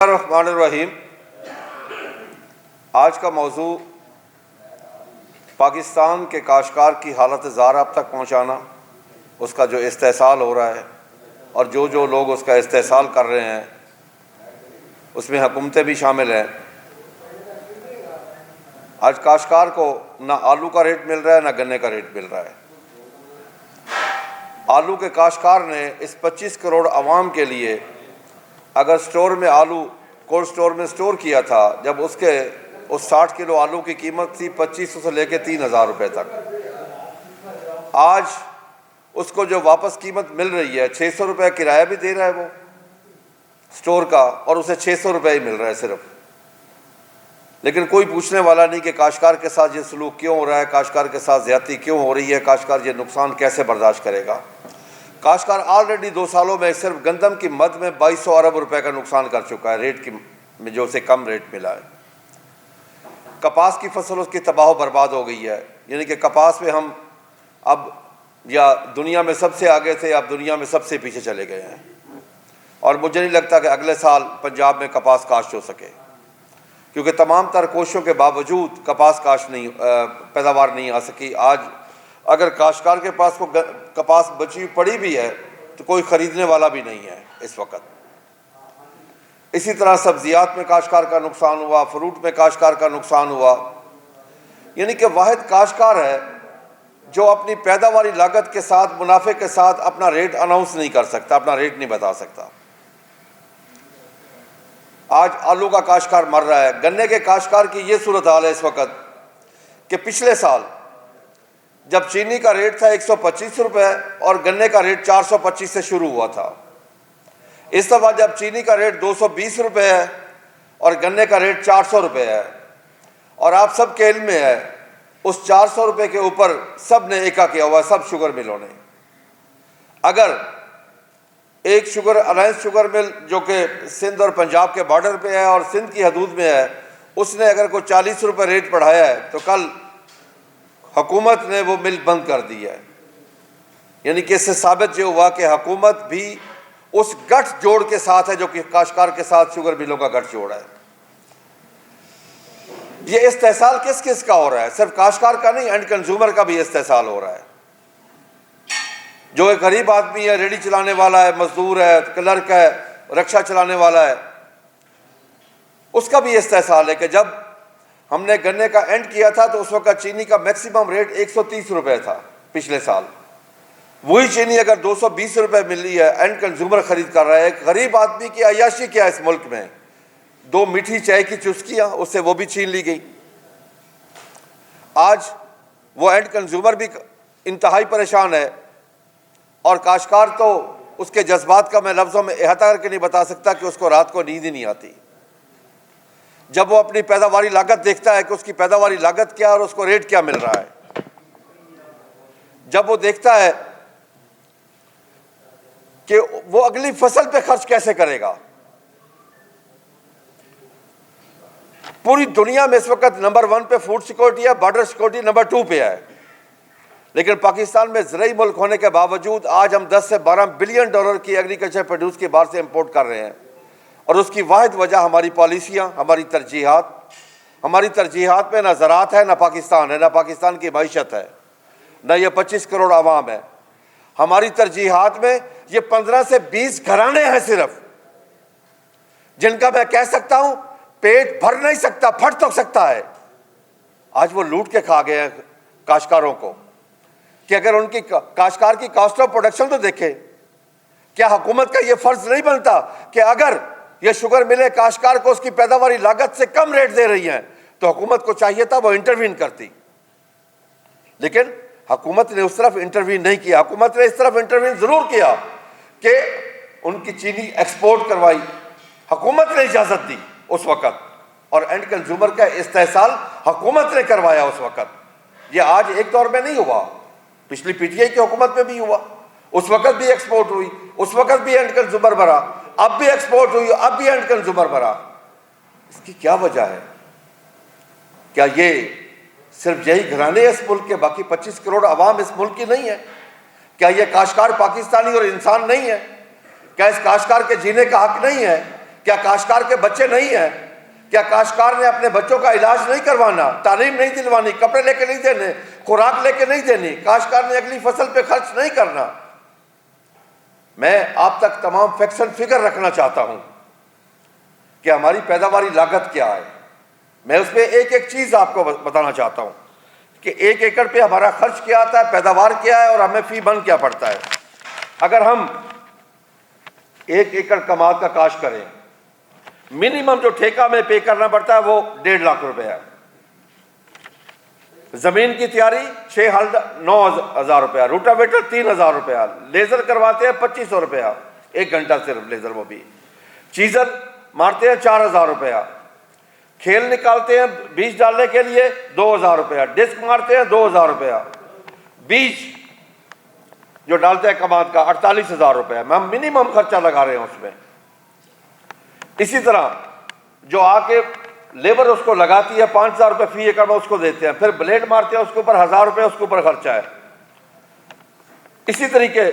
रहीम। आज का मौजू पाकिस्तान के काश्तकार की हालत ज़ार अब तक पहुँचाना, उसका जो इस्तेहसाल हो रहा है और जो लोग उसका इस्तेहसाल कर रहे हैं उसमें हुकूमतें भी शामिल हैं। आज काश्तकार को ना आलू का रेट मिल रहा है ना गन्ने का रेट मिल रहा है। आलू के काश्तकार ने इस 25 करोड़ आवाम के लिए अगर स्टोर में आलू कोल्ड स्टोर में स्टोर किया था, जब उसके उस 60 किलो आलू की कीमत थी 2500 से लेकर 3000 रुपये तक, आज उसको जो वापस कीमत मिल रही है 600 रुपये किराया भी दे रहा है वो स्टोर का, और उसे 600 रुपये ही मिल रहा है सिर्फ। लेकिन कोई पूछने वाला नहीं कि काश्तकार के साथ ये सलूक क्यों हो रहा है, काश्तकार के साथ ज़्यादती क्यों हो रही है, काश्तकार ये नुकसान कैसे बर्दाश्त करेगा। काश्तकार ऑलरेडी 2 सालों में सिर्फ गंदम की मद में 2200 अरब रुपए का नुकसान कर चुका है, रेट की में जो उसे कम रेट मिला है। कपास की फसल उसकी तबाह बर्बाद हो गई है, यानी कि कपास में हम अब या दुनिया में सबसे आगे थे, अब दुनिया में सबसे पीछे चले गए हैं। और मुझे नहीं लगता कि अगले साल पंजाब में कपास काश्त हो सके, क्योंकि तमाम तर कोशिशों के बावजूद कपास काश्त नहीं पैदावार नहीं आ सकी। आज अगर काश्तकार के पास को कपास बची पड़ी भी है तो कोई ख़रीदने वाला भी नहीं है इस वक्त। इसी तरह सब्जियात में काश्तकार का नुकसान हुआ, फ्रूट में काश्तकार का नुकसान हुआ। यानी कि वाहिद काश्तकार है जो अपनी पैदावारी लागत के साथ मुनाफे के साथ अपना रेट अनाउंस नहीं कर सकता, अपना रेट नहीं बता सकता। आज आलू का काश्तकार मर रहा है। गन्ने के काश्तकार की ये सूरत हाल है इस वक्त कि पिछले साल जब चीनी का रेट था 125 रुपये और गन्ने का रेट 425 से शुरू हुआ था, इस दफ़ा जब चीनी का रेट 220 रुपये है और गन्ने का रेट 400 रुपये है, और आप सब के इल्म में है उस 400 रुपये के ऊपर सब ने एका किया हुआ, सब शुगर मिलों ने। अगर एक शुगर अलायंस शुगर मिल जो कि सिंध और पंजाब के बॉर्डर पे है और सिंध की हदूद में है, उसने अगर कोई 40 रुपये रेट बढ़ाया है तो कल हुकूमत ने वो मिल बंद कर दी है। यानी कि इससे साबित ये हुआ कि हुकूमत भी उस गठ जोड़ के साथ है जो कि काश्तकार के साथ शुगर मिलों का गठ जोड़ है। ये इस्तेहसाल किस किस का हो रहा है? सिर्फ काश्तकार का नहीं, एंड कंज्यूमर का भी इस्तेहसाल हो रहा है। जो एक गरीब आदमी है, रेडी चलाने वाला है, मजदूर है, क्लर्क है, रिक्शा चलाने वाला है, उसका भी इस्तेहसाल है कि जब हमने गन्ने का एंड किया था तो उस वक्त चीनी का मैक्सिमम रेट 130 रुपये था पिछले साल। वही चीनी अगर 220 रुपये मिल रही है, एंड कंज्यूमर खरीद कर रहा है। एक गरीब आदमी की अय्याशी क्या है इस मुल्क में? 2 मीठी चाय की चुस्कियाँ, उससे वो भी छीन ली गई। आज वो एंड कंज्यूमर भी इंतहाई परेशान है, और काश्तकार तो उसके जज्बात का मैं लफ्ज़ों में अहाता करके नहीं बता सकता कि उसको रात को नींद ही नहीं आती जब वो अपनी पैदावारी लागत देखता है कि उसकी पैदावारी लागत क्या और उसको रेट क्या मिल रहा है। जब वो देखता है कि वो अगली फसल पे खर्च कैसे करेगा। पूरी दुनिया में इस वक्त नंबर 1 पे फूड सिक्योरिटी है, बॉर्डर सिक्योरिटी नंबर 2 पे है, लेकिन पाकिस्तान में ज़राई मुल्क होने के बावजूद आज हम 10 से 12 बिलियन डॉलर की एग्रीकल्चर प्रोड्यूस की बाहर से इंपोर्ट कर रहे हैं। और उसकी वाहिद वजह हमारी पॉलिसियाँ, हमारी तरजीहात में ना ज़राअत है, ना पाकिस्तान है, ना पाकिस्तान की मईशत है, ना ये 25 करोड़ आवाम है। हमारी तरजीहात में ये 15 से 20 घराने हैं सिर्फ, जिनका मैं कह सकता हूँ पेट भर नहीं सकता, फट तो सकता है। आज वो लूट के खा गए हैं काश्तकारों को कि अगर उनकी काश्तकार की कॉस्ट ऑफ प्रोडक्शन तो देखें। क्या हुकूमत का ये फ़र्ज नहीं बनता कि अगर ये शुगर मिले काश्तकार को उसकी पैदावारी लागत से कम रेट दे रही हैं तो हुकूमत को चाहिए था वो इंटरवीन करती। लेकिन हुकूमत ने उस तरफ इंटरवीन नहीं किया। हुकूमत ने इस तरफ इंटरवीन ज़रूर किया कि उनकी चीनी एक्सपोर्ट करवाई, हुकूमत ने इजाज़त दी उस वक़्त, और एंड कंज्यूमर का इस्तेहसाल हुकूमत ने करवाया उस वक़्त। ये आज एक दौर में नहीं हुआ, पिछली पीटीआई की हुकूमत में भी हुआ। उस वक़्त भी एक्सपोर्ट हुई, उस वक़्त भी एंड कंज्यूमर भरा, अब भी एक्सपोर्ट हुई, अब भी एंड कंज्यूमर भरा। इसकी क्या वजह है? क्या ये सिर्फ यही घराने इस मुल्क के, बाकी 25 करोड़ आवाम इस मुल्क की नहीं है? क्या ये काश्तकार पाकिस्तानी और इंसान नहीं है? क्या इस काश्तकार के जीने का हक नहीं है? क्या काश्तकार के बच्चे नहीं हैं? क्या काश्तकार ने अपने बच्चों का इलाज नहीं करवाना, तालीम नहीं दिलवानी, कपड़े लेके नहीं देने, खुराक लेके नहीं देनी? काश्तकार ने अगली फसल पे खर्च नहीं करना? मैं आप तक तमाम फैक्ट्स एंड फिगर रखना चाहता हूं कि हमारी पैदावारी लागत क्या है। मैं उसमें एक एक चीज आपको बताना चाहता हूं कि 1 एकड़ पे हमारा खर्च क्या आता है, पैदावार क्या है और हमें फी मन क्या पड़ता है। अगर हम 1 एकड़ कमाद का काश्त करें, मिनिमम जो ठेका में पे करना पड़ता है वो 1.5 लाख रुपए है। जमीन की तैयारी 6 हल 9,000 रुपया, रूटावेटर 3,000 रुपया, लेजर करवाते हैं 2,500 रुपया 1 घंटा सिर्फ लेजर, वो भी चीजर मारते हैं 4,000 रुपया, खेल निकालते हैं बीज डालने के लिए 2,000 रुपया, डिस्क मारते हैं 2,000 रुपया, बीज जो डालते हैं कमाद का 48,000 रुपया। हम मिनिमम खर्चा लगा रहे हैं उसमें। इसी तरह जो आके लेबर उसको लगाती है 5,000 रुपये फी एकड़ में उसको देते हैं, फिर ब्लेड मारते हैं उसके ऊपर 1,000 रुपये उसके ऊपर खर्चा है। इसी तरीके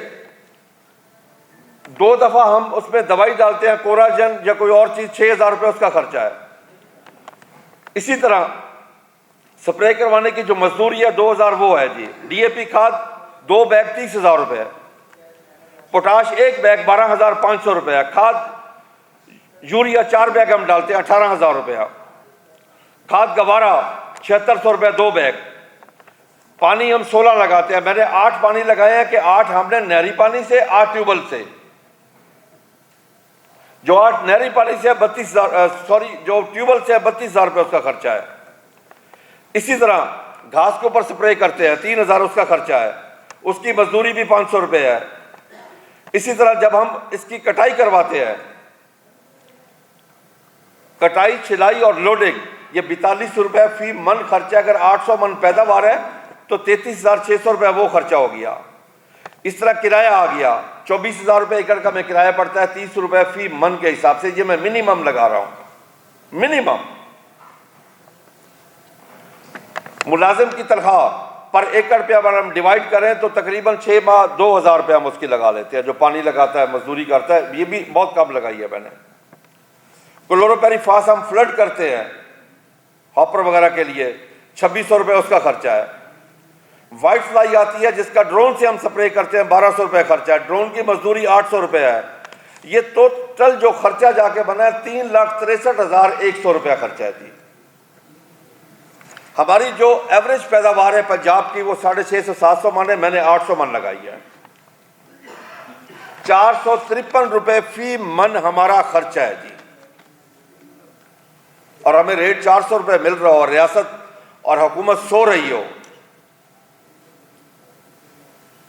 2 दफा हम उसमें दवाई डालते हैं, कोराजन या कोई और चीज, 6,000 रुपये उसका खर्चा है। इसी तरह स्प्रे करवाने की जो मजदूरी है 2,000 वो है जी। डीएपी खाद 2 बैग 30,000 रुपये, पोटाश 1 बैग 12,500 रुपये, खाद यूरिया 4 बैग हम डालते हैं 18,000 रुपया, खाद गवारा 7600 रुपये 2 बैग, पानी हम 16 लगाते हैं। मैंने 8 पानी लगाए हैं कि 8 हमने नहरी पानी से, 8 ट्यूबवेल से। जो 8 नहरी पानी से 32,000, जो ट्यूबवेल से 32,000 रुपये उसका खर्चा है। इसी तरह घास के ऊपर स्प्रे करते हैं 3,000 उसका खर्चा है, उसकी मजदूरी भी 500 रुपये है। इसी तरह जब हम इसकी कटाई करवाते हैं, कटाई, छिलाई और लोडिंग, ये 42 रुपये फी मन खर्चा। अगर 800 मन पैदावार है तो 33,600 रुपये वो खर्चा हो गया। इस तरह किराया आ गया, 24,000 रुपये एकड़ का मैं किराया पड़ता है 30 रुपये फी मन के हिसाब से। ये मैं मिनिमम लगा रहा हूं, मिनिमम। मुलाजिम की तनख्वाह पर एकड़ पे अगर हम डिवाइड करें तो तकरीबन 6 माह 2,000 रुपये हम उसकी लगा लेते हैं। जो पानी लगाता है, मजदूरी करता है, ये भी बहुत कम लगाई है मैंने। क्लोरोपेरीफास हम फ्लड करते हैं हॉपर वगैरह के लिए, 2,600 रुपये उसका खर्चा है। व्हाइट फ्लाई आती है जिसका ड्रोन से हम स्प्रे करते हैं, 1,200 रुपये खर्चा है। ड्रोन की मजदूरी 800 रुपये है। ये टोटल जो खर्चा जाके बना है 3,63,100 रुपया खर्चा है जी। हमारी जो एवरेज पैदावार है पंजाब की वो 650-700 मन है, मैंने 800 मन लगाई है। 453 रुपये फी मन हमारा खर्चा है जी, और हमें रेट 400 रुपये मिल रहा हो और रियासत और हुकूमत सो रही हो।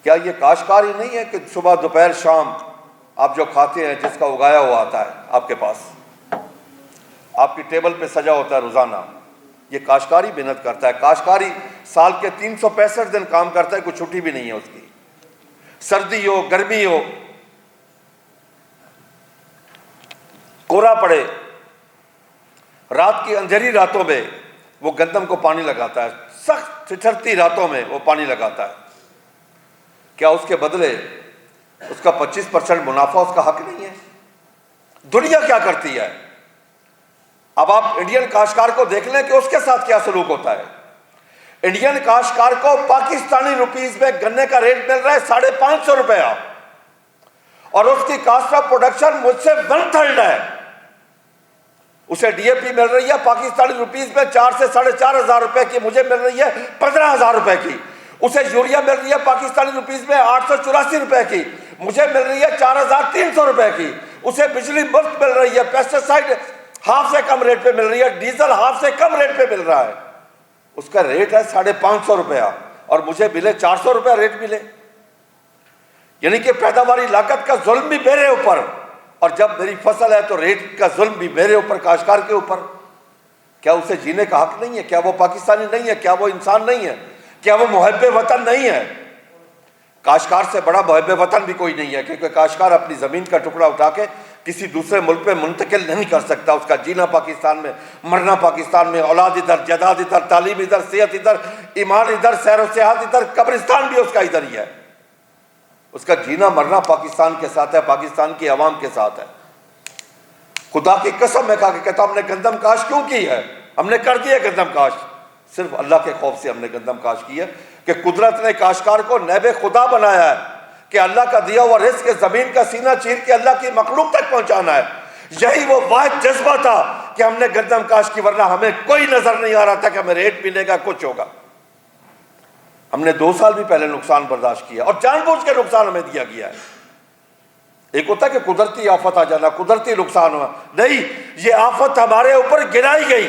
क्या ये काश्तकारी नहीं है कि सुबह दोपहर शाम आप जो खाते हैं, जिसका उगाया हुआ आता है आपके पास, आपकी टेबल पे सजा होता है रोजाना, ये काश्तकारी मेहनत करता है। काश्तकारी साल के 365 दिन काम करता है, कोई छुट्टी भी नहीं है उसकी। सर्दी हो, गर्मी हो, कोहरा पड़े, रात की अंधेरी रातों में वो गंदम को पानी लगाता है, सख्त ठिठुरती रातों में वो पानी लगाता है। क्या उसके बदले उसका 25% मुनाफा उसका हक नहीं है? दुनिया क्या करती है? अब आप इंडियन काश्तकार को देख लें कि उसके साथ क्या सलूक होता है। इंडियन काश्तकार को पाकिस्तानी रुपीस में गन्ने का रेट मिल रहा है 550 रुपया, और उसकी कास्ट ऑफ प्रोडक्शन मुझसे 1/3 है। उसे डीएपी मिल रही है पाकिस्तानी रुपीस में 4 से 4,500 रुपए की, मुझे मिल रही है 15,000 रुपए की। उसे यूरिया मिल रही है पाकिस्तानी रुपीस में 884 रुपए की, मुझे मिल रही है 4,300 रुपए की। उसे बिजली मुफ्त मिल रही है, पेस्टिसाइड हाफ से कम रेट पे मिल रही है, डीजल हाफ से कम रेट पे मिल रहा है। उसका रेट है 550 रुपया और मुझे मिले 400 रुपया रेट मिले। यानी कि पैदावारी लागत का जुल्म भी मेरे ऊपर, और जब मेरी फसल है तो रेट का जुल्म भी मेरे ऊपर, काश्तकार के ऊपर। क्या उसे जीने का हक नहीं है? क्या वो पाकिस्तानी नहीं है? क्या वो इंसान नहीं है? क्या वो मुहब्बे वतन नहीं है? काश्तकार से बड़ा मुहब्बे वतन भी कोई नहीं है, क्योंकि काश्तकार अपनी जमीन का टुकड़ा उठा के किसी दूसरे मुल्क पे मुंतकिल नहीं कर सकता। उसका जीना पाकिस्तान में, मरना पाकिस्तान में, औलाद इधर, जदाद इधर, तालीम इधर, सेहत इधर, ईमान इधर, सैर व सियाहत इधर, कब्रिस्तान भी उसका इधर ही है। उसका जीना मरना पाकिस्तान के साथ है, पाकिस्तान की आवाम के साथ है। खुदा की कसम मैं खा के कहता हूं, हमने गंदम काश क्यों की है? हमने कर दिया गंदम काश, सिर्फ अल्लाह के खौफ से हमने गंदम काश की है कि कुदरत ने काशकार को नैब खुदा बनाया है कि अल्लाह का दिया हुआ रिस्क जमीन का सीना चीर के अल्लाह की मखलूक तक पहुंचाना है। यही वो वाहिद जज्बा था कि हमने गंदम काश की, वरना हमें कोई नजर नहीं आ रहा था कि हमें रेट मिलेगा, कुछ होगा। हमने 2 साल भी पहले नुकसान बर्दाश्त किया और जानबूझ के नुकसान हमें दिया गया है। एक होता है कि कुदरती आफत आ जाना, कुदरती नुकसान हुआ, नहीं, ये आफत हमारे ऊपर गिराई गई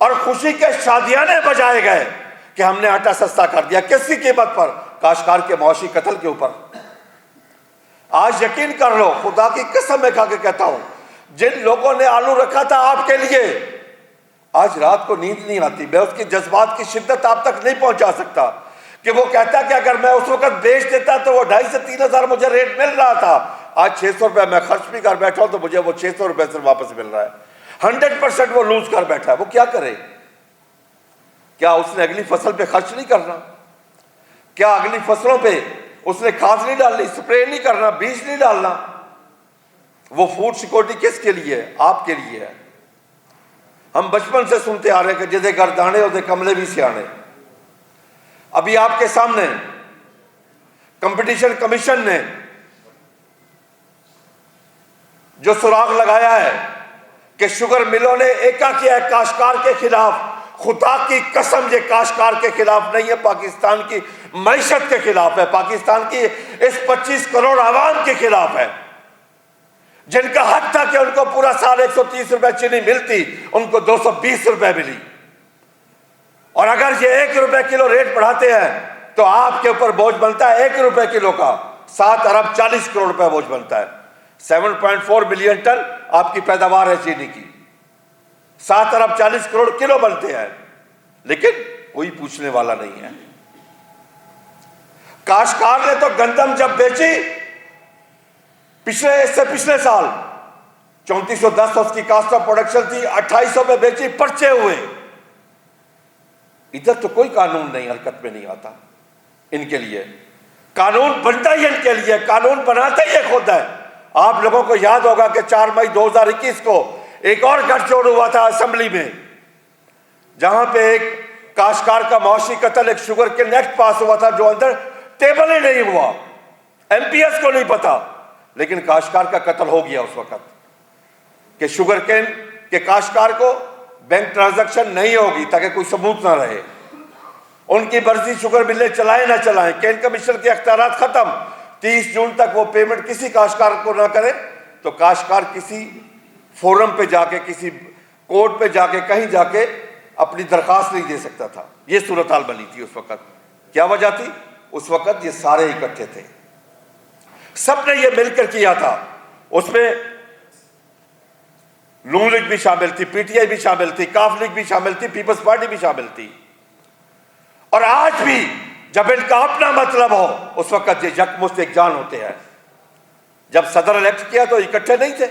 और खुशी के शादियाने बजाए गए कि हमने आटा सस्ता कर दिया। किसकी कीमत पर? काशकार के मौशी कत्ल के ऊपर। आज यकीन कर लो, खुदा की कसम मैं खा के कहता हूं, जिन लोगों ने आलू रखा था आपके लिए, आज रात को नींद नहीं आती। मैं उसकी जज्बात की शिद्दत आप तक नहीं पहुंचा सकता कि वो कहता कि अगर मैं उस वक्त बेच देता तो वो 2,500 से 3,000 मुझे रेट मिल रहा था, आज 600 रुपए मैं खर्च भी कर बैठा हूं तो मुझे वो 600 रुपए से वापस मिल रहा है। 100% वो लूज कर बैठा है। वो क्या करे? क्या उसने अगली फसल पे खर्च नहीं करना? क्या अगली फसलों पे उसने खाद नहीं डालनी, स्प्रे नहीं करना, बीज नहीं डालना? वो फूड सिक्योरिटी किसके लिए है? आपके लिए है। हम बचपन से सुनते आ रहे हैं कि जिदे घर दाने उदे कमले भी सियाने। अभी आपके सामने कंपटीशन कमीशन ने जो सुराग लगाया है कि शुगर मिलों ने एका किया है काश्तकार के खिलाफ, खुदा की कसम ये काश्तकार के खिलाफ नहीं है, पाकिस्तान की मईशत के खिलाफ है, पाकिस्तान की इस 25 करोड़ आवाम के खिलाफ है, जिनका हक था कि उनको पूरा साल 130 रुपए चीनी मिलती, उनको 220 रुपए मिली। और अगर ये 1 रुपए किलो रेट बढ़ाते हैं तो आपके ऊपर बोझ बनता है 1 रुपए किलो का 7 अरब 40 करोड़ रुपए बोझ बनता है। 7.4 मिलियन टन आपकी पैदावार है चीनी की, 7 अरब 40 करोड़ किलो बनते हैं, लेकिन कोई पूछने वाला नहीं है। काश्तकार ने तो गंदम जब बेची पिछले साल 3410 उसकी कास्ट ऑफ प्रोडक्शन थी, 2800 पे बेची, पर्चे हुए। इधर तो कोई कानून नहीं हरकत में नहीं आता इनके लिए। कानून बनता ही इनके लिए, कानून बनाता ही खुद है। आप लोगों को याद होगा कि 4 मई 2021 को एक और गठजोड़ हुआ था असेंबली में, जहां पे एक काश्तकार का मौशी कत्ल, एक शुगर केन एक्ट पास हुआ था जो अंदर टेबल ही नहीं हुआ, एमपीएस को नहीं पता, लेकिन काश्तकार का कत्ल हो गया उस वक्त कि शुगर केन के काश्तकार को बैंक ट्रांजैक्शन नहीं होगी ताकि कोई सबूत ना रहे। उनकी मर्जी शुगर मिलें चलाएं ना चलाएं, केन कमीशन के अख्तियारात खत्म। 30 जून तक वो पेमेंट किसी काश्तकार को ना करे तो काश्तकार किसी फोरम पे जाके, किसी कोर्ट पे जाके, कहीं जाके अपनी दरखास्त नहीं दे सकता था। ये सूरत हाल बनी थी उस वक्त। क्या वजह थी? उस वक्त ये सारे इकट्ठे थे, सबने ये मिलकर किया था। उसमें नून लीग भी शामिल थी, पीटीआई भी शामिल थी, काफ लीग भी शामिल थी, पीपल्स पार्टी भी शामिल थी। और आज भी जब इनका अपना मतलब हो उस वक्त ये यकमुश्त एकजान होते हैं। जब सदर इलेक्ट किया तो इकट्ठे नहीं थे,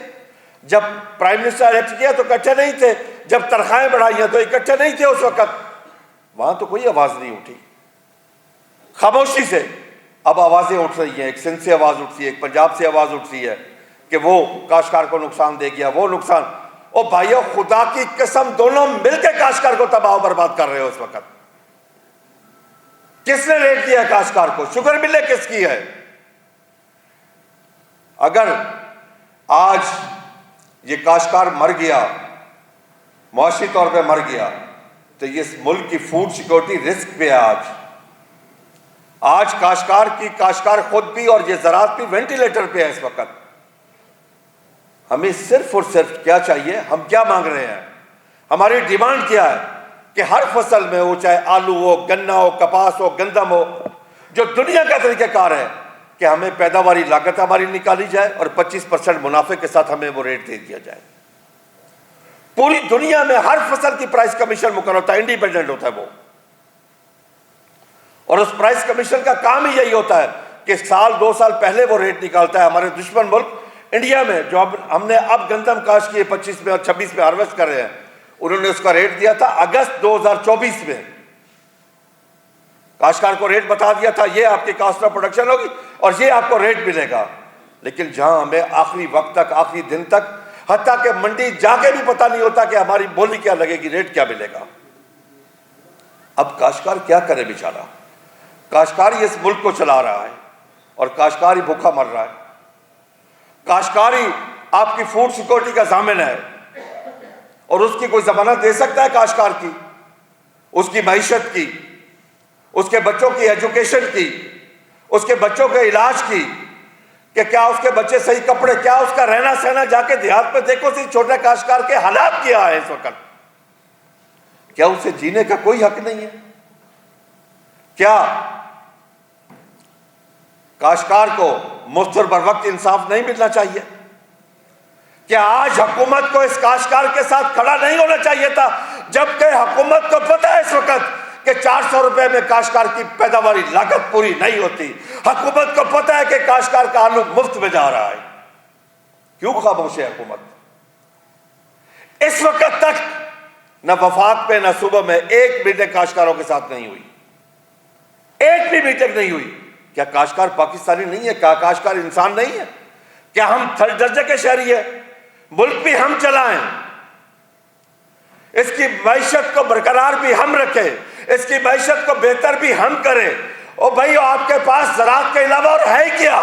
जब प्राइम मिनिस्टर इलेक्ट किया तो इकट्ठे नहीं थे, जब तनख्वाहें बढ़ाई तो इकट्ठे नहीं थे उस वक्त। वहां तो कोई आवाज नहीं उठी, खामोशी से अब आवाजें उठ रही हैं। एक सिंध से आवाज उठती है, एक पंजाब से आवाज उठती है कि वो काश्तकार को नुकसान दे गया, वो नुकसान। ओ भाइयों, खुदा की कसम, दोनों मिलकर काश्तकार को तबाह बर्बाद कर रहे हो उस वक्त। किसने रेट दिया काश्तकार को? शुगर मिले किसकी है? अगर आज ये काश्तकार मर गया, मुआशी तौर पे मर गया, तो ये मुल्क की फूड सिक्योरिटी रिस्क पे है। आज काश्तकार खुद भी और ये ज़राअत भी वेंटिलेटर पे है इस वक्त। हमें सिर्फ और सिर्फ क्या चाहिए? हम क्या मांग रहे हैं? हमारी डिमांड क्या है कि हर फसल में हो, चाहे आलू हो, गन्ना हो, कपास हो, गंदम हो, जो दुनिया का तरीक़ाकार है कि हमें पैदावारी लागत हमारी निकाली जाए और 25% मुनाफे के साथ हमें वो रेट दे दिया जाए। पूरी दुनिया में हर फसल की प्राइस कमीशन मुकर्रर होता है, इंडिपेंडेंट होता है वो, और उस प्राइस कमीशन का काम ही यही होता है कि साल 2 साल पहले वो रेट निकालता है। हमारे दुश्मन मुल्क इंडिया में जो हमने अब गंदम काश्त किए 25 में और 26 में हार्वेस्ट कर रहे हैं, उन्होंने उसका रेट दिया था अगस्त 2024 में। काश्तकार को रेट बता दिया था, ये आपकी कास्ट ऑफ प्रोडक्शन होगी और ये आपको रेट मिलेगा। लेकिन जहां हमें आखिरी वक्त तक, आखिरी दिन तक, हत्ता के मंडी जाके भी पता नहीं होता कि हमारी बोली क्या लगेगी, रेट क्या मिलेगा। अब काश्तकार क्या करे बेचारा? काश्तकार ही इस मुल्क को चला रहा है और काश्तकार ही भूखा मर रहा है। काश्तकार ही आपकी फूड सिक्योरिटी का जामिन है और उसकी कोई जमानत दे सकता है काश्तकार की, उसकी मईशत की, उसके बच्चों की एजुकेशन की, उसके बच्चों के इलाज की, कि क्या उसके बच्चे सही कपड़े, क्या उसका रहना सहना? जाके देहात में देखो सी छोटे काश्तकार के हालात क्या है इस वक्त। क्या उसे जीने का कोई हक नहीं है? क्या काश्तकार को मुफ्त और बर वक्त इंसाफ नहीं मिलना चाहिए? क्या आज हुकूमत को इस काश्तकार के साथ खड़ा नहीं होना चाहिए था, जबकि हुकूमत को पता है इस वक्त कि 400 रुपए में काश्तकार की पैदावारी लागत पूरी नहीं होती। हुकूमत को पता है कि काश्तकार का आलू मुफ्त में जा रहा है। क्यों खामोश है हुकूमत? इस वक्त तक न वफाक में न सुबह में एक मीटिंग काश्तकारों के साथ नहीं हुई, एक भी मीटिंग नहीं हुई। क्या काश्तकार पाकिस्तानी नहीं है? क्या काश्तकार इंसान नहीं है? क्या हम थर्ड दर्जे के शहरी है? मुल्क भी हम चलाएं, इसकी मैशत को बरकरार भी हम रखें, इसकी मैशत को बेहतर भी हम करें। और भाई आपके पास ज़राअत के अलावा और है क्या?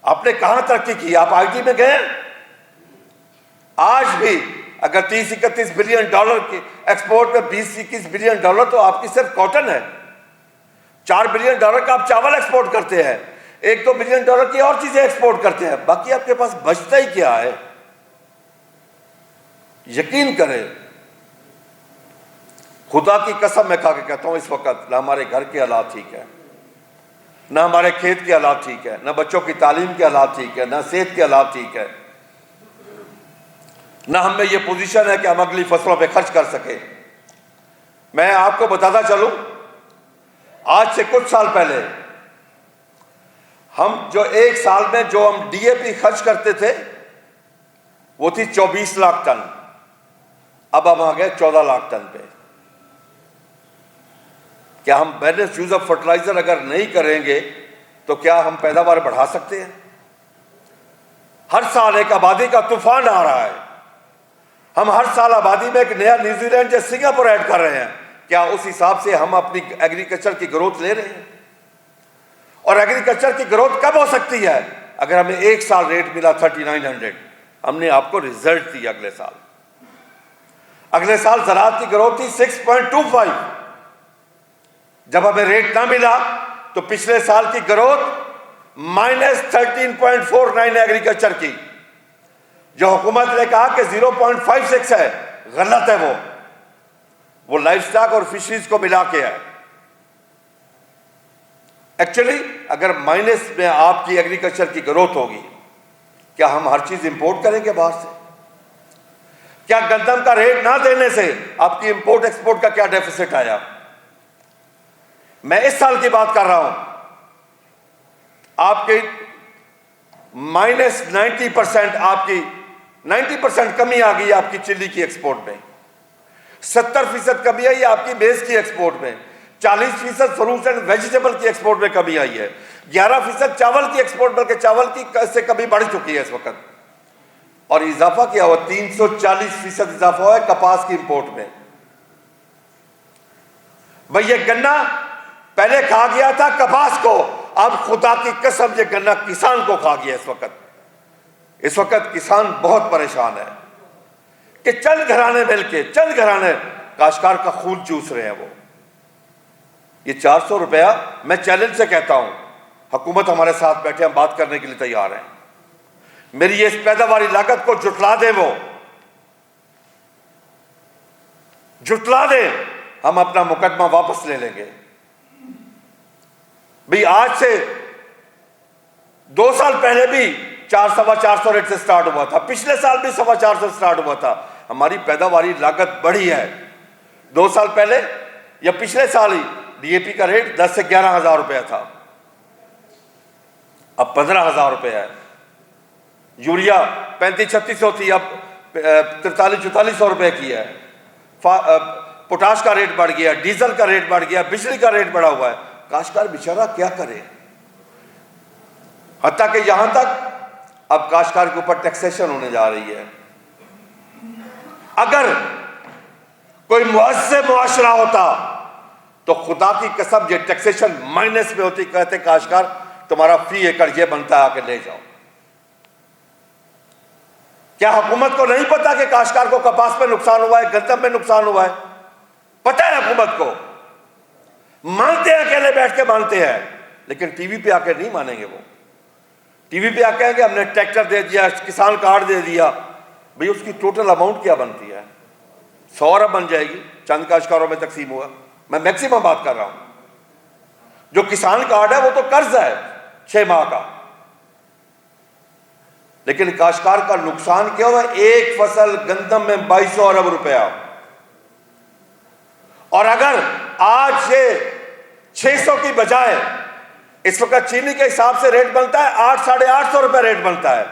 आपने कहां तरक्की की? आप आईटी में गए? आज भी अगर 30-31 बिलियन डॉलर की एक्सपोर्ट में 20-21 बिलियन डॉलर तो आपकी सिर्फ कॉटन है। 4 बिलियन डॉलर का आप चावल एक्सपोर्ट करते हैं, 1-2 बिलियन डॉलर की और चीजें एक्सपोर्ट करते हैं, बाकी आपके पास बचता ही क्या है? यकीन करें, खुदा की कसम मैं खा के कहता हूं, इस वक्त ना हमारे घर के हालात ठीक है, ना हमारे खेत के हालात ठीक है, ना बच्चों की तालीम के हालात ठीक है, ना सेहत के हालात ठीक है, ना हम में ये पोजीशन है कि हम अगली फसलों पे खर्च कर सके। मैं आपको बताता चलूं, आज से कुछ साल पहले हम जो एक साल में जो हम डीएपी खर्च करते थे वो थी 24 लाख टन, अब हम आ गए 14 लाख टन पे। क्या हम बैलेंस यूज ऑफ फर्टिलाइजर अगर नहीं करेंगे तो क्या हम पैदावार बढ़ा सकते हैं? हर साल एक आबादी का तूफान आ रहा है, हम हर साल आबादी में एक नया न्यूजीलैंड या सिंगापुर ऐड कर रहे हैं। क्या उस हिसाब से हम अपनी एग्रीकल्चर की ग्रोथ ले रहे हैं? और एग्रीकल्चर की ग्रोथ कब हो सकती है? अगर हमें एक साल रेट मिला 3900, हमने आपको रिजल्ट दिया अगले साल ज़राअत की ग्रोथ थी 6.25। जब हमें रेट ना मिला तो पिछले साल की ग्रोथ -13.49 एग्रीकल्चर की, जो हुकूमत ने कहा कि 0.56 है, गलत है। वो लाइफ स्टॉक और फिशरीज को मिला के है। एक्चुअली अगर माइनस में आपकी एग्रीकल्चर की ग्रोथ होगी, क्या हम हर चीज इंपोर्ट करेंगे बाहर से? क्या गंदम का रेट ना देने से आपकी इंपोर्ट एक्सपोर्ट का क्या डेफिसिट आया? मैं इस साल की बात कर रहा हूं, आपकी -90% आपकी 90% कमी आ गई आपकी चिल्ली की एक्सपोर्ट में, 70% कमी आई आपकी बेस की एक्सपोर्ट में, 40% फ्रूट्स एंड वेजिटेबल की एक्सपोर्ट में कमी आई है, 11% चावल की एक्सपोर्ट, बल्कि चावल की से कमी बढ़ चुकी है इस वक्त। और इजाफा क्या हुआ? 340% इजाफा हुआ है कपास की इंपोर्ट में। भाई ये गन्ना पहले खा गया था कपास को, अब खुदा की कसम ये गन्ना किसान को खा गया। इस वक्त किसान बहुत परेशान है कि चंद घराने मिलके, चंद घराने काश्तकार का खून चूस रहे हैं। वो ये 400 रुपया, मैं चैलेंज से कहता हूं, हुकूमत हमारे साथ बैठे, हम बात करने के लिए तैयार हैं। मेरी ये इस पैदावारी लागत को जुटला दे, वो जुटला दे, हम अपना मुकदमा वापस ले लेंगे। भाई आज से 2 साल पहले भी 400-425 रेट से स्टार्ट हुआ था, पिछले साल भी 425 स्टार्ट हुआ था। हमारी पैदावारी लागत बढ़ी है। 2 साल पहले या पिछले साल ही डीएपी का रेट 10 से 11 हजार रुपया था, अब 15 हजार रुपया है। यूरिया 3500-3600 थी, अब 4300-4400 रुपए की है। पोटाश का रेट बढ़ गया, डीजल का रेट बढ़ गया, बिजली का रेट बढ़ा हुआ है। काश्तकार बेचारा क्या करे? हत्ता कि यहां तक अब काश्तकार के ऊपर टैक्सेशन होने जा रही है। अगर कोई मुअस्सिस मुआशरा होता तो खुदा की कसम ये टैक्सेशन माइनस में होती। कहते काश्तकार तुम्हारा फी एकड़ ये बनता है, आके ले जाओ। क्या हुकूमत को नहीं पता कि काश्तकार को कपास में नुकसान हुआ है, गंदम में नुकसान हुआ है? पता है हुकूमत को, मानते हैं, अकेले बैठ के मानते हैं, लेकिन टीवी पे आके नहीं मानेंगे। वो टीवी पे आके कहेंगे हमने ट्रैक्टर दे दिया, किसान कार्ड दे दिया। भाई उसकी टोटल अमाउंट क्या बनती है? 100 अरब बन जाएगी, चंद काश्तकारों में तकसीम हुआ। मैं मैक्सिमम बात कर रहा हूं। जो किसान कार्ड है वो तो कर्ज है 6 माह का, लेकिन काश्तकार का नुकसान क्या हुआ? एक फसल गंदम में 2200 अरब रुपया। और अगर आज ये 600 की बजाय इस वक्त चीनी के हिसाब से रेट बनता है 800-850 रुपए रेट बनता है।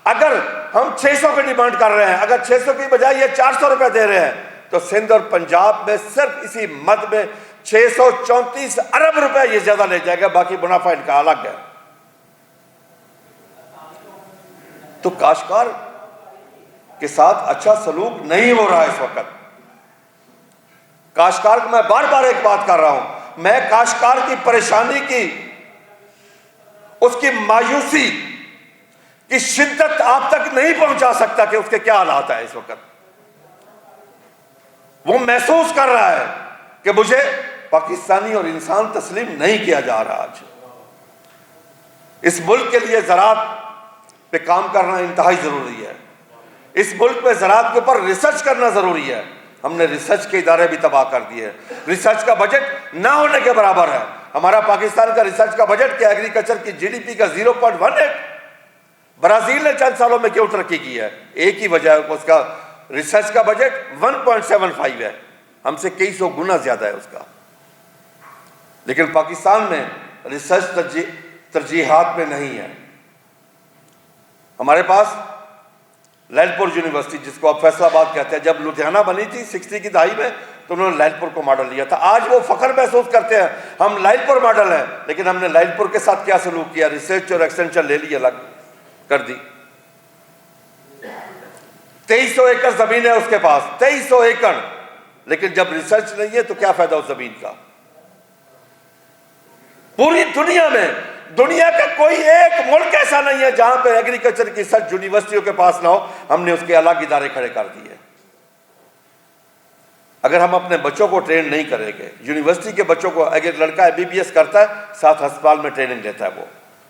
अगर हम 600 की डिमांड कर रहे हैं, अगर 600 की बजाय ये 400 रुपए दे रहे हैं, तो सिंध और पंजाब में सिर्फ इसी मद में 634 अरब रुपए ये ज्यादा ले जाएगा। बाकी मुनाफा इनका अलग है। तो काश्तकार के साथ अच्छा सलूक नहीं हो रहा है इस वक्त। काश्तकार को मैं बार बार एक बात कर रहा हूं, मैं काश्तकार की परेशानी की, उसकी मायूसी की शिद्दत आप तक नहीं पहुंचा सकता कि उसके क्या हालात है इस वक्त। वो महसूस कर रहा है कि मुझे पाकिस्तानी और इंसान तस्लीम नहीं किया जा रहा। आज इस मुल्क के लिए ज़राअत पे काम करना इंतहाई जरूरी है। इस मुल्क में ज़राअत के ऊपर रिसर्च करना जरूरी है। हमने रिसर्च के इदारे भी तबाह कर दिए। रिसर्च का बजट ना होने के बराबर है। हमारा पाकिस्तान का रिसर्च का बजट क्या? एग्रीकल्चर की जीडीपी का 0.18। ब्राजील ने चंद सालों में क्यों तरक्की की है? एक ही वजह है, उसका रिसर्च का बजट 1.75 है, हमसे कई सौ गुना ज्यादा है उसका। लेकिन पाकिस्तान में रिसर्च तरजीहात में नहीं है। हमारे पास लैलपुर यूनिवर्सिटी, जिसको आप फैसलाबाद कहते हैं, जब लुधियाना बनी थी 60 की दहाई में, तो उन्होंने लैलपुर को मॉडल लिया था। आज वो फख्र महसूस करते हैं हम लैलपुर मॉडल हैं, लेकिन हमने लैलपुर के साथ क्या सलूक किया? रिसर्च और एक्सटेंशन ले ली, अलग कर दी। 2300 एकड़ जमीन है उसके पास, 2300 एकड़, लेकिन जब रिसर्च नहीं है तो क्या फायदा उस जमीन का? पूरी दुनिया में, दुनिया का कोई एक मुल्क ऐसा नहीं है जहां पे एग्रीकल्चर की रिसर्च यूनिवर्सिटियों के पास ना हो। हमने उसके अलग इदारे खड़े कर दिए। अगर हम अपने बच्चों को ट्रेन नहीं करेंगे, यूनिवर्सिटी के बच्चों को, अगर लड़का एमबीबीएस करता है, 7 अस्पताल में ट्रेनिंग लेता है वो,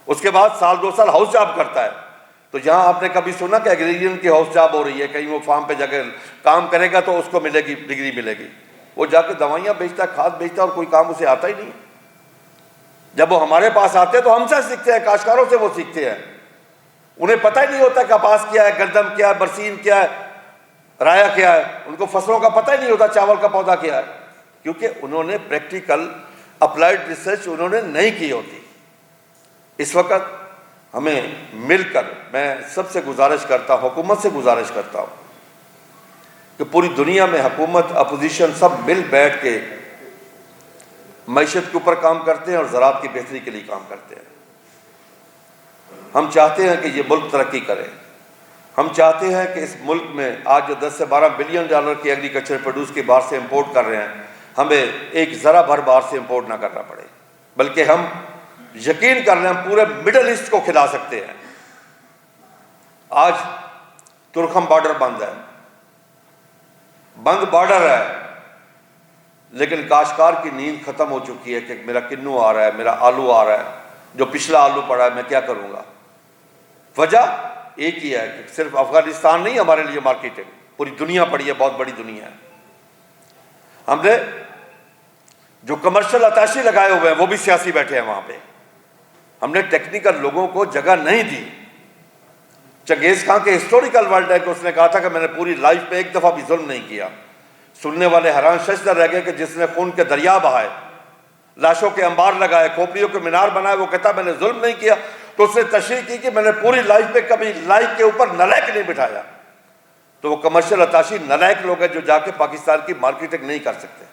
उसके बाद साल 2 साल हाउस जॉब करता है, तो जहां आपने कभी सुना कि एग्रीरियन की हाउस जॉब हो रही है? कहीं वो फार्म पे जाकर काम करेगा तो उसको मिलेगी, डिग्री मिलेगी। वो जाकर दवाइयां बेचता है, खाद बेचता है, और कोई काम उसे आता ही नहीं। जब वो हमारे पास आते हैं तो हमसे सीखते हैं, काश्तकारों से वो सीखते हैं। उन्हें पता ही नहीं होता कपास क्या है, गंदम क्या है, बरसीन क्या है, राया क्या है। उनको फसलों का पता ही नहीं होता, चावल का पौधा क्या है, क्योंकि उन्होंने प्रैक्टिकल अप्लाइड रिसर्च उन्होंने नहीं की होती। इस वक्त हमें मिलकर, मैं सबसे गुजारिश करता हूं, हुकूमत से गुजारिश करता हूं कि पूरी दुनिया में हुकूमत, अपोजिशन सब मिल बैठ के मईशत के ऊपर काम करते हैं और ज़राअत की बेहतरी के लिए काम करते हैं। हम चाहते हैं कि ये मुल्क तरक्की करे। हम चाहते हैं कि इस मुल्क में आज जो 10 से 12 बिलियन डॉलर की एग्रीकल्चर प्रोड्यूस के बाहर से इंपोर्ट कर रहे हैं, हमें एक ज़रा भर बाहर से इंपोर्ट ना करना पड़े, बल्कि हम यकीन कर रहे हैं पूरे मिडल ईस्ट को खिला सकते हैं। आज तुर्खम बॉर्डर बंद है, बंद बॉर्डर है, लेकिन काश्तकार की नींद खत्म हो चुकी है कि मेरा किन्नू आ रहा है, मेरा आलू आ रहा है, जो पिछला आलू पड़ा है, मैं क्या करूंगा? वजह एक ही है कि सिर्फ अफगानिस्तान नहीं हमारे लिए मार्केट है, पूरी दुनिया पड़ी है, बहुत बड़ी दुनिया है। हमने जो कमर्शियल अताशी लगाए हुए हैं वो भी सियासी बैठे हैं वहां पे। हमने टेक्निकल लोगों को जगह नहीं दी। चंगेज खान के हिस्टोरिकल वर्ल्ड है कि उसने कहा था कि मैंने पूरी लाइफ में एक दफा भी जुल्म नहीं किया। सुनने वाले हैरान शशदर रह गए कि जिसने खून के दरिया बहाए, लाशों के अंबार लगाए, खोपड़ियों के मीनार बनाए, वो कहता मैंने जुल्म नहीं किया। तो उसने तशरीह की कि मैंने पूरी लाइफ में कभी लाइफ के ऊपर नलायक नहीं बिठाया। तो वो कमर्शियल अताशी नलायक लोग हैं जो जाके पाकिस्तान की मार्केटिंग नहीं कर सकते।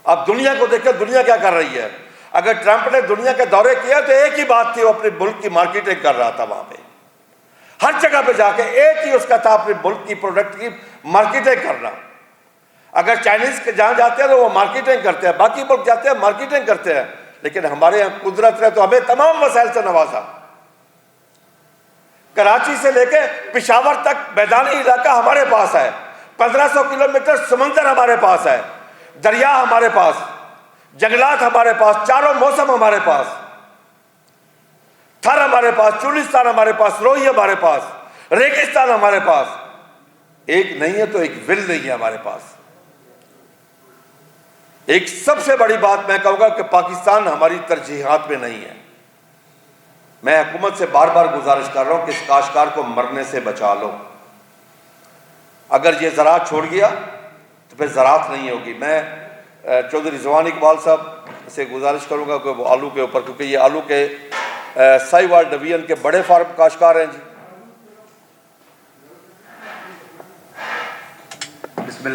अब दुनिया को देखकर दुनिया क्या कर रही है? अगर ट्रंप ने दुनिया के दौरे किया तो एक ही बात थी, वो अपने मुल्क की मार्केटिंग कर रहा था। वहां पे हर जगह पे जाके एक ही उसका था, अपने मुल्क की प्रोडक्ट की मार्केटिंग करना। अगर चाइनीज के जहां जाते हैं तो वो मार्केटिंग करते हैं, बाकी मुल्क जाते हैं मार्केटिंग करते हैं, लेकिन हमारे यहाँ कुदरत ने तो हमें तमाम वसाइल से नवाजा। कराची से लेके पिशावर तक मैदानी इलाका हमारे पास है, 1500 किलोमीटर समंदर हमारे पास है, दरिया हमारे पास, जंगलात हमारे पास, चारों मौसम हमारे पास, थर हमारे पास, चुलिस्तान हमारे पास, रोही हमारे पास, रेगिस्तान हमारे पास। एक नहीं है तो एक विल नहीं है हमारे पास। एक सबसे बड़ी बात मैं कहूंगा कि पाकिस्तान हमारी तरजीहात में नहीं है। मैं हुकूमत से बार बार गुजारिश कर रहा हूं कि इस काश्तकार को मरने से बचा लो। अगर ये ज़राअत छोड़ गया तो फिर ज़राअत नहीं होगी। मैं चौधरी जवान इकबाल साहब से गुजारिश करूंगा कि वो आलू के ऊपर, क्योंकि ये आलू के साहिवाल डिवीजन के बड़े फार्म काश्तकार हैं जी,